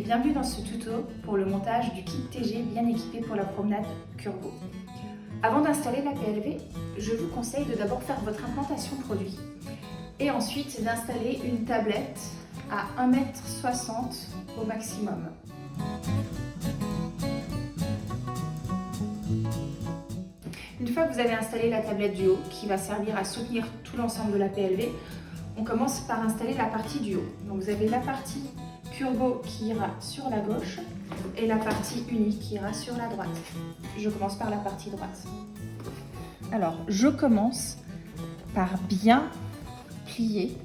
et bienvenue dans ce tuto pour le montage du kit TG bien équipé pour la promenade Curgo. Avant d'installer la PLV, je vous conseille de d'abord faire votre implantation produit et ensuite d'installer une tablette à 1,60 m au maximum. Une fois que vous avez installé la tablette du haut qui va servir à soutenir tout l'ensemble de la PLV, on commence par installer la partie du haut. Donc vous avez la partie Curgo qui ira sur la gauche et la partie unique qui ira sur la droite. Je commence par la partie droite. Alors, je commence par bien plier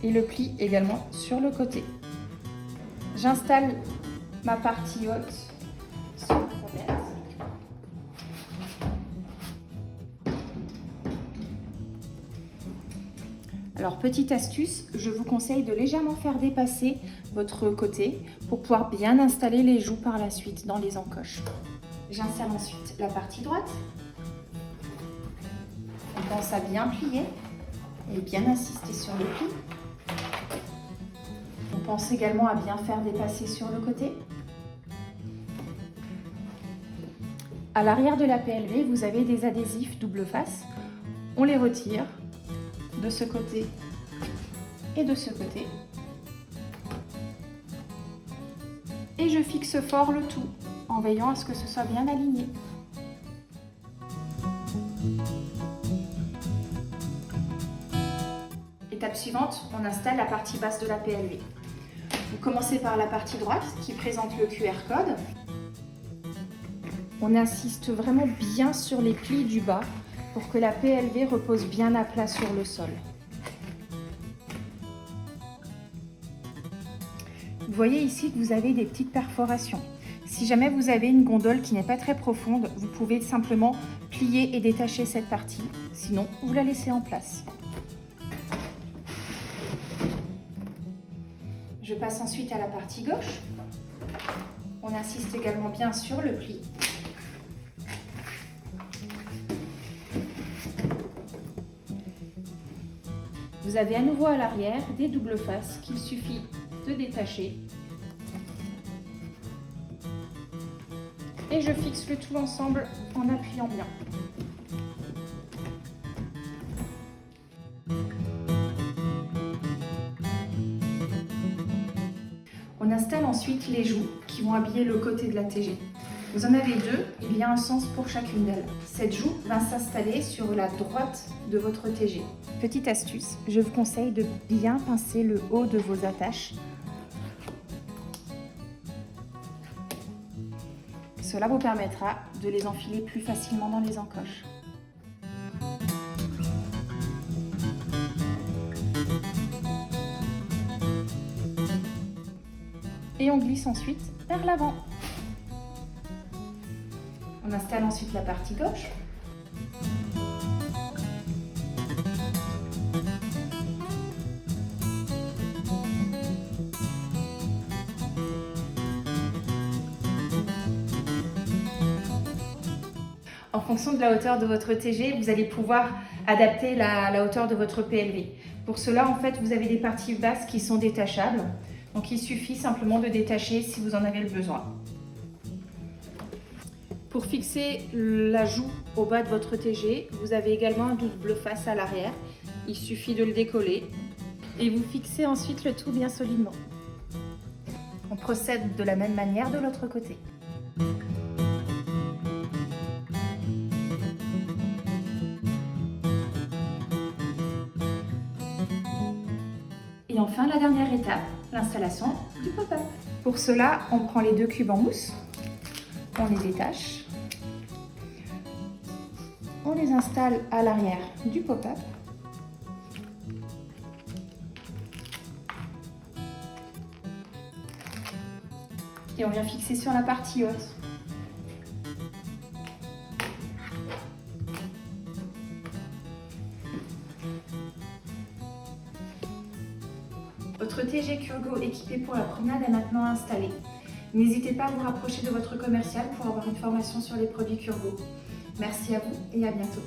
et le pli également sur le côté. J'installe ma partie haute sur la tablette. Alors, petite astuce, je vous conseille de légèrement faire dépasser votre côté pour pouvoir bien installer les joues par la suite dans les encoches. J'installe ensuite la partie droite. On pense à bien plier et bien insister sur le pli. On pense également à bien faire dépasser sur le côté. À l'arrière de la PLV, vous avez des adhésifs double face. On les retire de ce côté et de ce côté. Et je fixe fort le tout en veillant à ce que ce soit bien aligné. Étape suivante, on installe la partie basse de la PLV. Vous commencez par la partie droite qui présente le QR code. On insiste vraiment bien sur les plis du bas pour que la PLV repose bien à plat sur le sol. Vous voyez ici que vous avez des petites perforations. Si jamais vous avez une gondole qui n'est pas très profonde, vous pouvez simplement plier et détacher cette partie. Sinon, vous la laissez en place. Je passe ensuite à la partie gauche. On insiste également bien sur le pli. Vous avez à nouveau à l'arrière des doubles faces qu'il suffit de détacher. Et je fixe le tout ensemble en appuyant bien. On installe ensuite les joues qui vont habiller le côté de la TG. Vous en avez deux, il y a un sens pour chacune d'elles. Cette joue va s'installer sur la droite de votre TG. Petite astuce, je vous conseille de bien pincer le haut de vos attaches. Cela vous permettra de les enfiler plus facilement dans les encoches. Et on glisse ensuite vers l'avant. On installe ensuite la partie gauche. En fonction de la hauteur de votre TG, vous allez pouvoir adapter la hauteur de votre PLV. Pour cela, en fait, vous avez des parties basses qui sont détachables. Donc, il suffit simplement de détacher si vous en avez le besoin. Pour fixer la joue au bas de votre TG, vous avez également un double face à l'arrière. Il suffit de le décoller et vous fixez ensuite le tout bien solidement. On procède de la même manière de l'autre côté. Et enfin, la dernière étape, l'installation du pop-up. Pour cela, on prend les deux cubes en mousse, on les détache, on les installe à l'arrière du pop-up. Et on vient fixer sur la partie haute. Votre TG Curgo équipé pour la promenade est maintenant installé. N'hésitez pas à vous rapprocher de votre commercial pour avoir une formation sur les produits Curgo. Merci à vous et à bientôt.